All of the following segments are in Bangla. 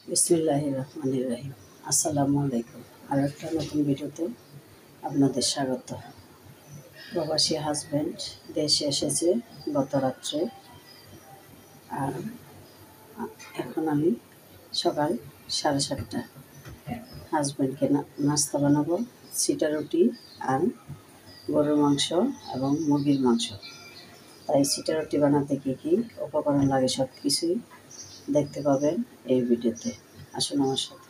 বিসমিল্লাহির রহমানির রহিম। আসসালামু আলাইকুম। আর একটা নতুন ভিডিওতে আপনাদের স্বাগত। প্রবাসী হাজব্যান্ড দেশে এসেছে গত রাত্রে, আর এখন আমি সকাল 7:30। হাজব্যান্ডকে নাস্তা বানাবো, সিটা রুটি আর গরুর মাংস এবং মুরগির মাংস। তাই সিটা রুটি বানাতে কী কী উপকরণ লাগে সব কিছুই দেখতে পাবেন এই ভিডিওতে। আসুন আমার সাথে।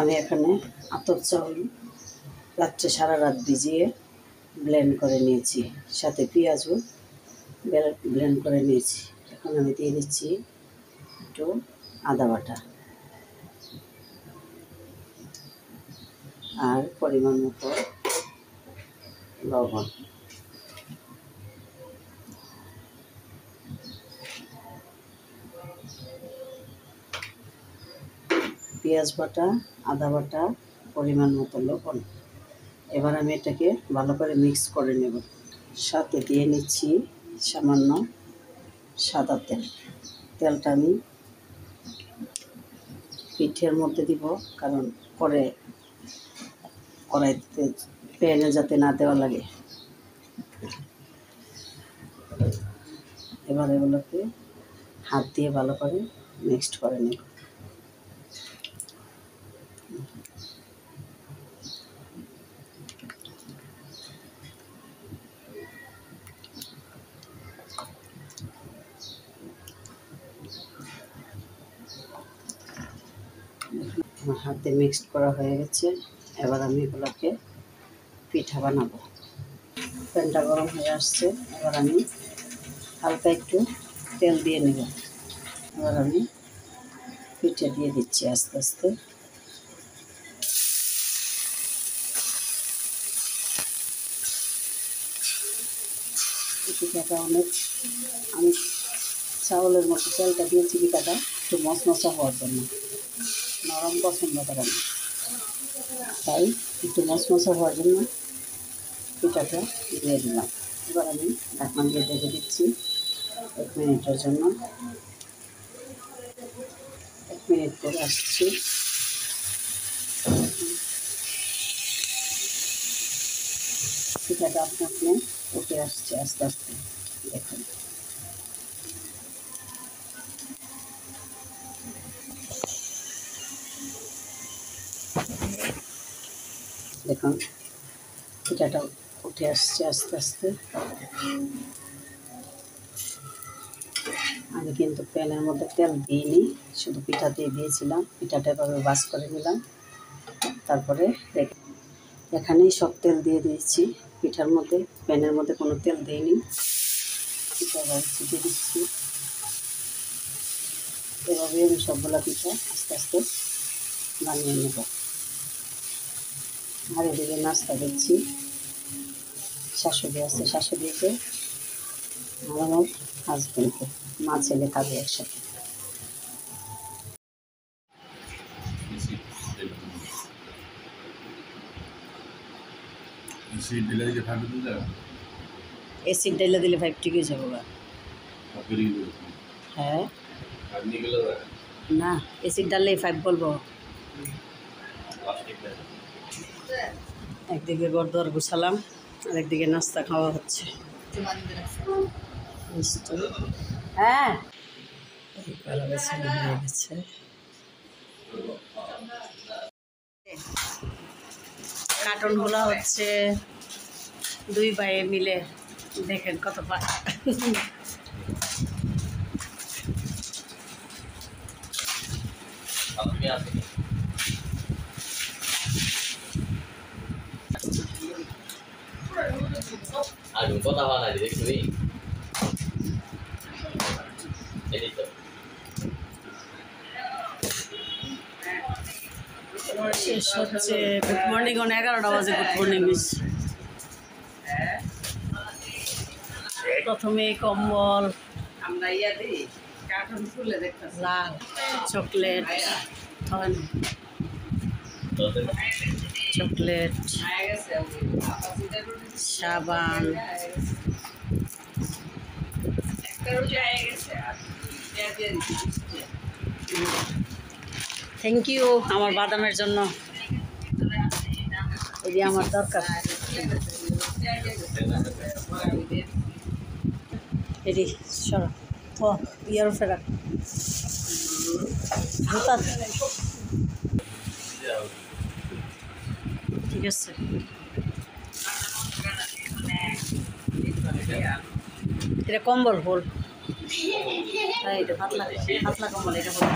আমি এখানে আতপ চাউল রাত্রে সারা রাত ভিজিয়ে ব্লেন্ড করে নিয়েছি, সাথে পেঁয়াজও ব্লেন্ড করে নিয়েছি। এখন আমি দিয়ে দিচ্ছি একটু আদা বাটা আর পরিমাণ মতো লবণ। পেঁয়াজ বাটা, আদা বাটা, পরিমাণ মতো লবণ। এবার আমি এটাকে ভালো করে মিক্স করে নেব। সাথে দিয়ে নিচ্ছি সামান্য সাদা তেল। তেলটা আমি পিঠের মধ্যে দিব, কারণ পরে কড়াইতে প্যানে যাতে না দেওয়া লাগে। এবার এগুলোকে হাত দিয়ে ভালো করে মিক্সড করে নেব। আমার হাতে মিক্সড করা হয়ে গেছে। এবার আমি এগুলোকে পিঠা বানাবো। প্যানটা গরম হয়ে আসছে, এবার আমি হালকা একটু তেল দিয়ে নেব। এবার আমি পিঠে দিয়ে দিচ্ছি আস্তে আস্তে। পিঠাটা অনেক, আমি চাউলের মতো তেলটা দিয়েছি পিঠাটা একটু মশমশা হওয়ার জন্য, নরম পছন্দ করে না, তাই একটু মশমশা হওয়ার জন্য পিঠাটা দিয়ে দিলাম। এবার আমি ঢাকনা দিয়ে ঢেকে দিচ্ছি 1 মিনিটের জন্য। 1 মিনিট পরে আসছি। পিঠাটা আপনি উঠে আসছে আস্তে আস্তে, দেখুন। দেখুন পিঠাটা উঠে আসছে আস্তে আস্তে। আমি কিন্তু প্যানের মধ্যে তেল দিইনি, শুধু পিঠাতেই দিয়েছিলাম। পিঠাটা এভাবে ভাজ করে নিলাম, তারপরে এখানেই সব তেল দিয়ে দিয়েছি পিঠার মধ্যে। প্যানের মধ্যে কোনো তেল দিইনি। পিঠা ছিটিয়ে দিচ্ছি। এভাবে আমি সবগুলো পিঠা আস্তে আস্তে বানিয়ে নেব। আর এদিকে নাস্তা দিচ্ছি, শাশুড়ি আছে, শাশুড়িকে আর আমার হাজব্যান্ডকে, মা ছেলে খাবে একসাথে। এসিড ডাইলা দিলে 5 ঠিক হয়ে যাবো। হ্যাঁ না, এসিড ডাললে 5 বলবো। একদিকে গরদর গুছালাম আর একদিকে নাস্তা খাওয়া হচ্ছে। হ্যাঁ হয়ে গেছে। কার্টুনগুলো হচ্ছে 2 ভাইয়ে মিলে, দেখেন কত শেষ হচ্ছে। গুড মর্নিং, 11টা বাজে গুড মর্নিং। প্রথমে কম্বল, আমরা কার্টুন খুলে দেখতে, লাল চকলেট, চকলেট, সাবান, থ্যাংক ইউ আমার বাদামের জন্য। এই যে আমার দরকার এটি সর ও ইয়ার ফেরা জুতা ঠিক আছে। এটা কম্বল ফুল, এটা পাতলা পাতলা কম্বল, এটা বল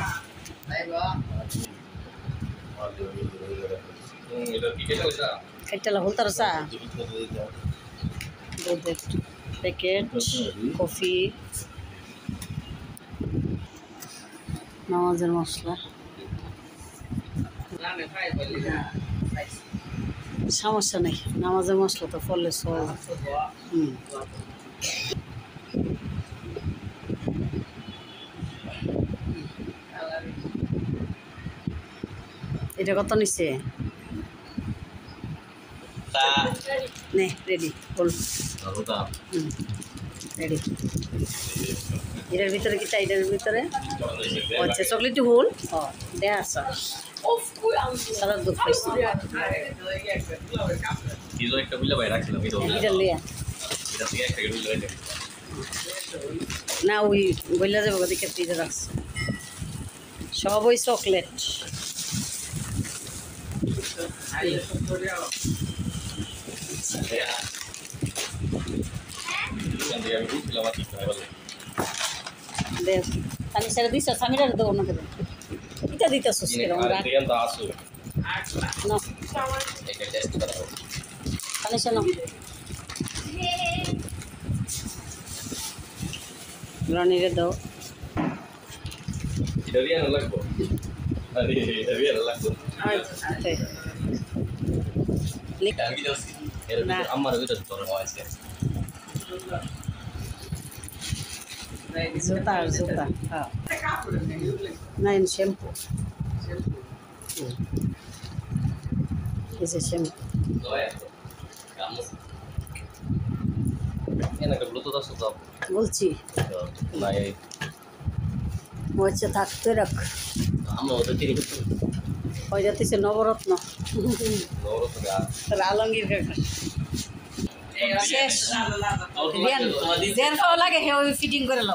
খাইটালা হলতার চা দুধের প্যাকেট কফি নামাজের মশলা সমস্যা নেই, নামাজের মশলা তো ফলে সব। এটা কত নিচ্ছে নে রেডি বল রেডি। এটার ভিতরে কি চাই? এটার ভিতরে আচ্ছা চকলেটটি হোল দেয়া আছে সারা দুধ পাইছি এটা লিয়া না ওই বললে যাবো ওদিকে ফ্রিজে রাখছে সব ওই চকলেট। আমি সেটা দিস স্বামীরা দেবো না দেবো এটা দিতে রানীরে দাও জুতা আর জুতা না শ্যাম্পু শ্যাম্পু বলছি আচ্ছা থাকতে রাখ ওই যাচ্ছে নবরত্ন আলমগীর শেষ খাওয়া লাগে হে ওই ফিটিং করে লো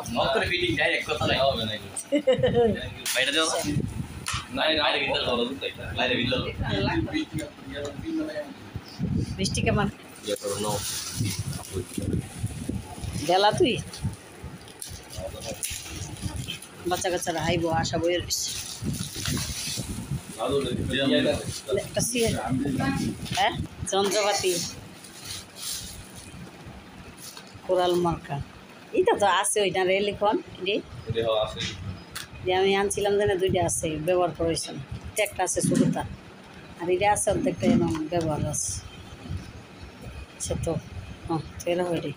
বৃষ্টি কেমন গেলা তুই বাচ্চা কাচ্চারা হাইব আশা বই রয়েছে হ্যাঁ যন্ত্রপাতি কোরাল মার্কা এটা তো আছে ওইটা রেলিখন যে আমি আনছিলাম যে দুইটা আছে ব্যবহার করেছেন একটা আছে ছোটটা আর এটা আছে অর্ধেকটা ব্যবহার আছে সে তো হ্যাঁ এরা হয় রে